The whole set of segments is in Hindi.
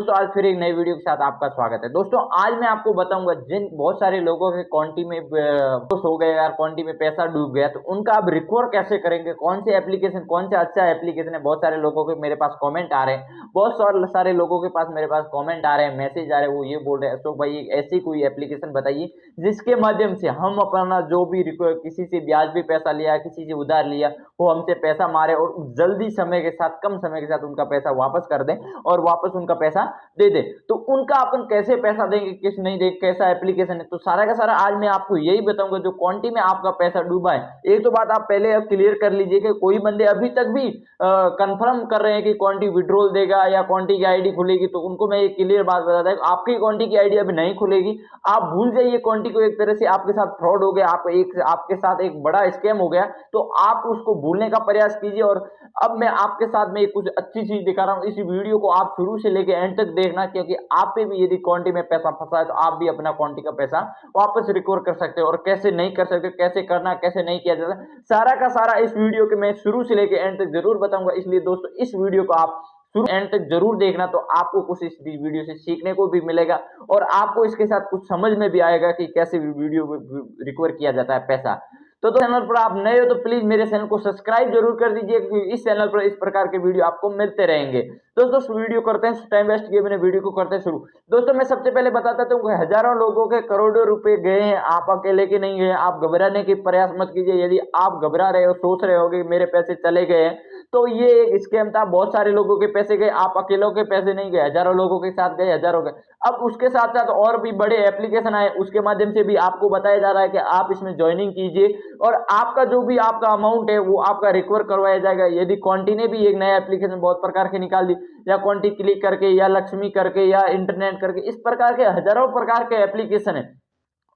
दोस्तों आज फिर एक नई वीडियो के साथ आपका स्वागत है। दोस्तों आज मैं आपको बताऊंगा जिन बहुत सारे लोगों के कॉन्टी में लॉस हो गए यार, कॉन्टी में पैसा डूब गया, तो उनका आप रिकवर कैसे करेंगे, कौन से एप्लीकेशन, कौन सा अच्छा एप्लीकेशन है। बहुत सारे लोगों के मेरे पास कमेंट आ रहे हैं, बहुत सारे लोगों के पास मेरे पास कमेंट आ रहे हैं, मैसेज आ रहे हैं, वो ये बोल रहे हैं अशोक भाई ऐसी कोई एप्लीकेशन बताइए जिसके माध्यम से हम अपना जो भी किसी से ब्याज भी पैसा लिया, किसी से उधार लिया, वो हमसे पैसा मारे और जल्दी समय के साथ, कम समय के साथ उनका पैसा वापस कर दें और वापस उनका पैसा दे दे। तो उनका अपन कैसे पैसा देंगे, किस नहीं देंगे, कैसा एप्लीकेशन है, तो सारा का सारा आज मैं आपको यही बताऊंगा। जो क्वांटी में आपका पैसा डूबा है, एक तो बात आप पहले अब क्लियर कर लीजिए कि कोई बंदे अभी तक भी कंफर्म कर रहे हैं कि क्वांटी विड्रॉल देगा या क्वांटी की आईडी खुलेगी, तो उनको मैं एक क्लियर बात बता दूं, आपकी क्वांटी की आईडी अभी नहीं खुलेगी। आप भूल जाइए क्वांटी को, एक तरह से आपके साथ फ्रॉड हो गया, आपके साथ एक बड़ा स्कैम हो गया, तो आप उसको भूलने का प्रयास कीजिए। और अब मैं आपके साथ में कुछ अच्छी चीज दिखा रहा हूं, इस वीडियो को आप शुरू से लेकर एंड तक देखना, क्योंकि आप पे भी यदि क्वांटी में पैसा फंसा है तो आप भी अपना क्वांटी का पैसा वापस रिकवर कर सकते हो। और कैसे नहीं कर सकते, कैसे करना, कैसे नहीं किया जाता, सारा का सारा इस वीडियो के मैं शुरू से लेकर एंड तक जरूर बताऊंगा। इसलिए दोस्तों इस वीडियो को आप शुरू एंड तक जरूर देखना, तो आपको कुछ इस वीडियो से सीखने को भी मिलेगा और आपको इसके साथ कुछ समझ में भी आएगा कि कैसे वीडियो रिकवर किया जाता है पैसा। तो चैनल पर आप नए हो तो प्लीज मेरे चैनल को सब्सक्राइब जरूर कर दीजिए, क्योंकि इस चैनल पर इस प्रकार के वीडियो आपको मिलते रहेंगे। दोस्तों वीडियो करते हैं, टाइम वेस्ट किए मैंने वीडियो को करते हैं शुरू। दोस्तों मैं सबसे पहले बताता हूँ, हजारों लोगों के करोड़ों रुपए गए हैं, आप अकेले के नहीं गए। आप घबराने की प्रयास मत कीजिए। यदि आप घबरा रहे हो, सोच रहे हो कि मेरे पैसे चले गए हैं, तो ये एक स्कैम था। बहुत सारे लोगों के पैसे गए, आप अकेलों के पैसे नहीं गए, हजारों लोगों के साथ गए, हजारों के। अब उसके साथ साथ और भी बड़े एप्लीकेशन आए, उसके माध्यम से भी आपको बताया जा रहा है कि आप इसमें ज्वाइनिंग कीजिए और आपका जो भी आपका अमाउंट है वो आपका रिकवर करवाया जाएगा। यदि क्वांटी ने भी एक नया एप्लीकेशन बहुत प्रकार के निकाल दी, या क्वांटी क्लिक करके, या लक्ष्मी करके, या इंटरनेट करके, इस प्रकार के हजारों प्रकार के एप्लीकेशन है।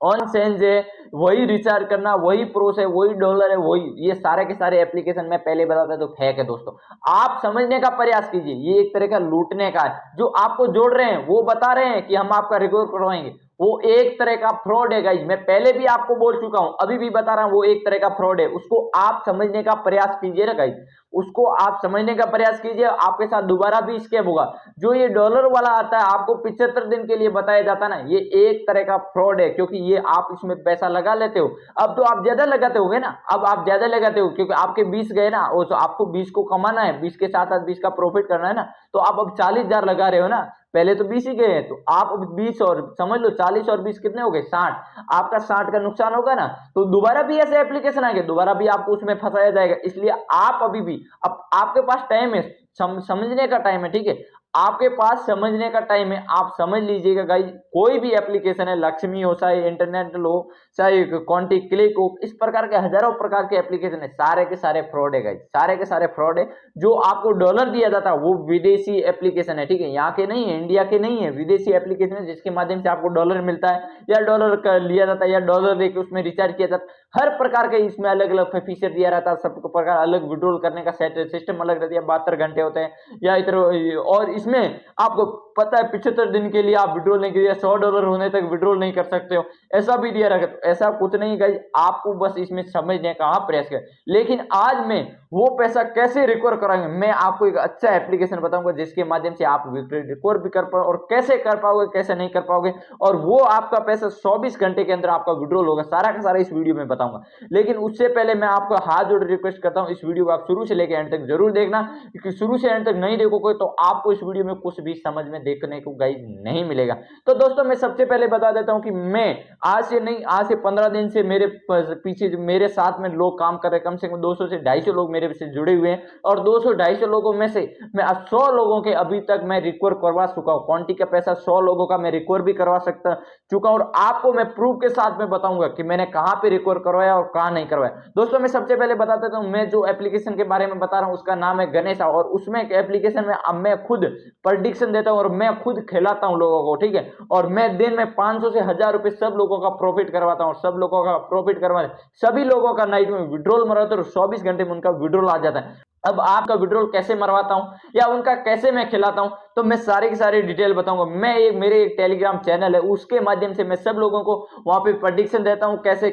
ऑन चेंज है, वही रिचार्ज करना, वही प्रोस है, वही डॉलर है, वही ये सारे के सारे एप्लीकेशन मैं पहले बताता तो फेक है। दोस्तों आप समझने का प्रयास कीजिए, ये एक तरह का लूटने का है। जो आपको जोड़ रहे हैं वो बता रहे हैं कि हम आपका रिकवर करवाएंगे, वो एक तरह का फ्रॉड है गाइस। मैं पहले भी आपको बोल चुका हूं, अभी भी बता रहा हूं, वो एक तरह का फ्रॉड है। उसको आप समझने का प्रयास कीजिए ना गाइस, उसको आप समझने का प्रयास कीजिए। आपके साथ दोबारा भी स्कैम होगा। जो ये डॉलर वाला आता है, आपको 75 दिन के लिए बताया जाता है ना, ये एक तरह का फ्रॉड है, क्योंकि ये आप इसमें पैसा लगा लेते हो। अब तो आप ज्यादा लगाते होगे ना, अब आप ज्यादा लगाते हो क्योंकि आपके 20 गए ना, वो तो आपको 20 को कमाना है, 20 के साथ साथ 20 का प्रॉफिट करना है ना, तो आप अब 40,000 लगा रहे हो ना। पहले तो 20 ही गए हैं, तो आप अब 20 और समझ लो 40 और 20 कितने हो गए, 60। आपका 60 का नुकसान होगा ना, तो दोबारा भी ऐसे एप्लीकेशन आएंगे, दोबारा भी आपको उसमें फंसाया जाएगा। इसलिए आप अभी भी, अब आपके पास टाइम है, समझने का टाइम है, ठीक है, आपके पास समझने का टाइम है। आप समझ लीजिएगा गाइस, कोई भी एप्लीकेशन है, लक्ष्मी हो, चाहे इंटरनेट लो, चाहे क्वांटी क्लिक हो, इस प्रकार के हजारों प्रकार के एप्लीकेशन है, सारे के सारे फ्रॉड है गाइस, सारे के सारे फ्रॉड है। जो आपको डॉलर दिया जाता है वो विदेशी एप्लीकेशन है, ठीक है, यहाँ के नहीं है, इंडिया के नहीं है, विदेशी एप्लीकेशन है, जिसके माध्यम से आपको डॉलर मिलता है, या डॉलर लिया जाता है, या डॉलर लेके उसमें रिचार्ज किया जाता है। हर प्रकार के इसमें अलग अलग फीचर दिया रहता है, सब प्रकार अलग विड्रॉल करने का सिस्टम अलग रहता है, 72 घंटे होते हैं या इधर। और इसमें आपको पता है 75 दिन के लिए आप विड्रॉल नहीं कीजिए, $100 होने तक विड्रॉल नहीं कर सकते हो, ऐसा भी दिया रखा। तो ऐसा कुछ नहीं गाइस, आपको बस इसमें समझने का प्रयास करें। लेकिन आज मैं वो पैसा कैसे रिकवर कराएंगे, मैं आपको एक अच्छा एप्लीकेशन बताऊंगा जिसके माध्यम से आप रिकवर भी कर पाओ, और कैसे कर पाओगे, कैसे नहीं कर पाओगे, और वो आपका पैसा 24 घंटे के अंदर आपका विड्रॉल होगा, सारा का सारा इस वीडियो में बताऊंगा। लेकिन उससे पहले मैं आपको हाथ जोड़ रिक्वेस्ट करता हूं, इस वीडियो को आप शुरू से लेकर एंड तक जरूर देखना, क्योंकि शुरू से एंड तक नहीं देखोगे तो आपको इस वीडियो में कुछ भी समझ में देखने को गाइस नहीं मिलेगा। तो दोस्तों मैं सबसे पहले बता देता हूं कि मैं आज से नहीं, आज से 15 दिन से मेरे पीछे मेरे साथ में लोग काम कर रहे हैं, कम से कम 200 से 250 लोग मेरे से जुड़े हुए हैं, और 200-250 लोगों में से मैं 100 लोगों के अभी तक मैं रिकवर करवा चुका हूं। क्वांटी का पैसा 100 लोगों का मैं रिकवर भी करवा चुका हूं, और आपको मैं प्रूफ के साथ में बताऊंगा कि मैंने कहां पे रिकवर करवाया और कहां नहीं करवाया। दोस्तों मैं सबसे पहले बता देता हूं, मैं जो एप्लीकेशन के बारे में बता रहा हूं उसका नाम है गणेशा, और उसमें एक एप्लीकेशन में अब मैं खुद प्रेडिक्शन देता हूं और मैं खुद खिलाता हूं लोगों को, ठीक है, और मैं दिन में 500 से 1000 रुपए सब लोगों का प्रॉफिट करवाता हूं, सब लोगों का प्रॉफिट करवा, सभी लोगों का नाइट में विड्रॉल मरवाता हूं, 24 घंटे में उनका विड्रॉल आ जाता है। अब आपका विड्रॉल कैसे मरवाता हूं या उनका कैसे मैं खिलाता हूं, तो मैं सारी की सारी डिटेल बताऊंगा। मेरे एक टेलीग्राम चैनल है, उसके माध्यम से मैं सब लोगों को वहां पे प्रेडिक्शन देता हूं, कैसे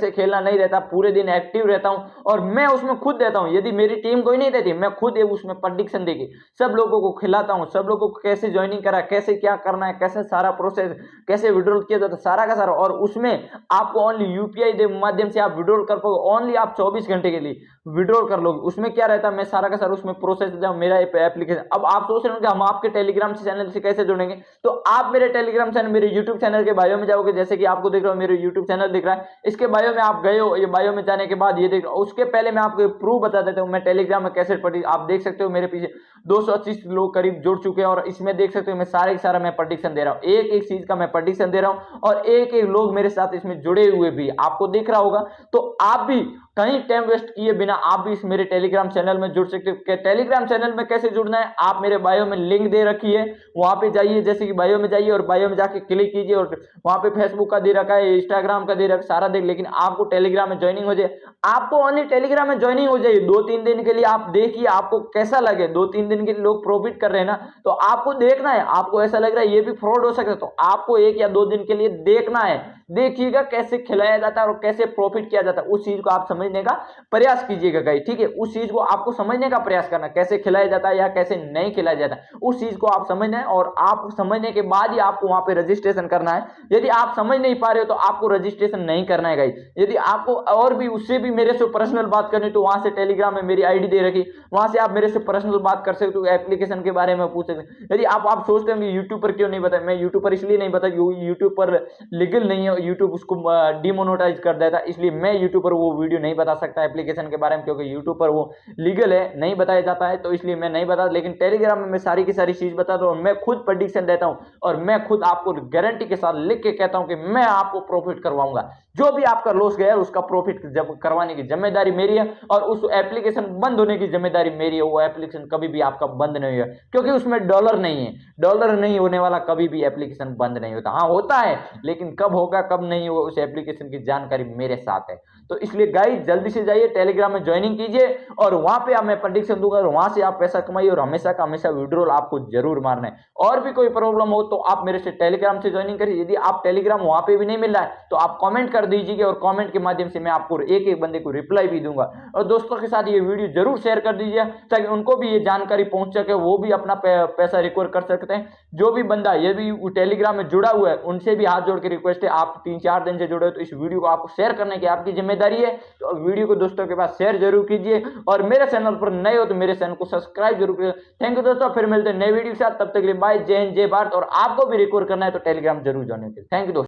खेलना नहीं रहता, पूरे दिन एक्टिव रहता हूं और मैं उसमें खुद देता हूं। यदि मेरी टीम कोई नहीं देती, मैं खुद उसमें प्रेडिक्शन देगी सब लोगों को खिलाता हूं, सब लोगों को कैसे ज्वाइनिंग करा, कैसे क्या करना है, कैसे सारा प्रोसेस, कैसे विड्रॉल किया जाता है, सारा का सारा। और उसमें आपको ओनली यूपीआई माध्यम से आप विड्रॉल कर पाओगे, ओनली आप 24 घंटे के लिए विड्रॉल कर लोगे। उसमें क्या रहता है, मैं सारा का सारा उसमें प्रोसेस देता हूं, मेरा एप्लीकेशन। अब आप सोच रहे हो कि हम आपके टेलीग्राम चैनल से कैसे जुड़ेंगे, तो आप मेरे टेलीग्राम चैनल, मेरे यूट्यूब चैनल के बायो में जाओगे, जैसे कि आपको देख रहा हूं मेरे यूट्यूब चैनल दिख रहा है, इसके बायो में आप गए हो, ये बायो में जाने के बाद ये देख रहा हूं। उसके पहले मैं आपको प्रूफ बता देता हूं, मैं टेलीग्राम में कैसे पढ़ी, आप देख सकते हो मेरे पीछे 225 लोग करीब जुड़ चुके हैं और इसमें देख सकते हो मैं सारा मैं प्रेडिक्शन दे रहा हूं, एक एक चीज का मैं प्रेडिक्शन दे रहा हूं और एक एक लोग मेरे साथ इसमें जुड़े हुए भी आपको दिख रहा होगा। तो आप भी कहीं टाइम वेस्ट किए बिना आप भी इस मेरे टेलीग्राम चैनल में जुड़ सकते हो। टेलीग्राम चैनल में कैसे जुड़ना है, आप मेरे बायो में लिंक दे रखी है, वहां पे जाइए, जैसे कि बायो में जाइए और बायो में जाके क्लिक कीजिए और वहां पे फेसबुक का दे रखा है, इंस्टाग्राम का दे रखा है, सारा देख। लेकिन आपको टेलीग्राम में ज्वाइनिंग हो जाए, आपको ओनली टेलीग्राम में ज्वाइनिंग हो जाए 2-3 दिन के लिए, आप देखिए आपको कैसा लगे। 2-3 दिन के लिए लोग प्रॉफिट कर रहे हैं ना, तो आपको देखना है, आपको ऐसा लग रहा है ये भी फ्रॉड हो सकता है, तो आपको 1 या 2 दिन के लिए देखना है, देखिएगा कैसे खिलाया जाता है और कैसे प्रॉफिट किया जाता है, उस चीज को आप समझने का प्रयास कीजिएगा गाइस, ठीक है। उस चीज को आपको समझने का प्रयास करना, कैसे खिलाया जाता है या कैसे नहीं खिलाया जाता है, उस चीज को आप समझना है और आप समझने के बाद ही आपको वहां पे रजिस्ट्रेशन करना है। यदि आप समझ नहीं पा रहे हो तो आपको रजिस्ट्रेशन नहीं करना है गाइस। यदि आपको और भी उससे भी मेरे से पर्सनल बात करनी तो वहां से टेलीग्राम में मेरी आईडी दे रखी, वहां से आप मेरे से पर्सनल बात कर सकते हो, एप्लीकेशन के बारे में पूछ सकते हैं। यदि आप सोचते हो यूट्यूब पर क्यों नहीं बताया, मैं यूट्यूब पर इसलिए नहीं बताया, यूट्यूब पर लीगल नहीं है, यूट्यूब उसको डिमोनेटाइज कर देता, इसलिए मैं यूट्यूब पर वो वीडियो नहीं बता सकता एप्लीकेशन के बारे में, क्योंकि यूट्यूब पर वो लीगल है, नहीं बताया जाता है, तो इसलिए मैं नहीं बता। लेकिन टेलीग्राम में मैं सारी की सारी चीज बताता हूं, मैं खुद प्रेडिक्शन देता हूं और मैं खुद आपको गारंटी के साथ लिख के कहता हूं कि मैं आपको प्रॉफिट करवाऊंगा। जो भी आपका लॉस गया है उसका प्रॉफिट जब करवाने की जिम्मेदारी मेरी है और उस एप्लीकेशन बंद होने की जिम्मेदारी मेरी है। वो एप्लीकेशन कभी भी आपका बंद नहीं है, क्योंकि उसमें डॉलर नहीं है, डॉलर नहीं होने वाला कभी भी एप्लीकेशन बंद नहीं होता। हाँ होता है, लेकिन कब होगा कब नहीं होगा उस एप्लीकेशन की जानकारी मेरे साथ है। तो इसलिए गाइस जल्दी से जाइए टेलीग्राम में ज्वाइनिंग कीजिए और वहां पे मैं प्रेडिक्शन दूंगा और वहां से आप पैसा कमाइए और हमेशा का हमेशा विड्रॉल आपको जरूर मारना है। और भी कोई प्रॉब्लम हो तो आप मेरे से टेलीग्राम से ज्वाइनिंग करिए। यदि आप टेलीग्राम वहां पे भी नहीं मिल रहा है तो आप कमेंट कर दीजिए और कमेंट के माध्यम से मैं आपको एक एक बंदे को रिप्लाई भी दूंगा। और दोस्तों के साथ ये वीडियो जरूर शेयर कर दीजिए ताकि उनको भी ये जानकारी पहुंच सके, वो भी अपना पैसा रिकवर कर सकते हैं। जो भी बंदा ये भी टेलीग्राम में जुड़ा हुआ है उनसे भी हाथ जोड़ के रिक्वेस्ट है, आप 3-4 दिन से जुड़े हो तो इस वीडियो को आपको शेयर करने की आपकी जिम्मेदारी है। तो वीडियो को दोस्तों के पास शेयर जरूर कीजिए और मेरे चैनल पर नए हो तो मेरे चैनल को सब्सक्राइब जरूर कीजिए। थैंक यू दोस्तों, फिर मिलते हैं नए वीडियो के साथ, तब तक के लिए बाय, जय हिंद जय भारत। और आपको भी रिकवर करना है तो टेलीग्राम जरूर ज्वाइन कीजिए। थैंक यू दोस्तों।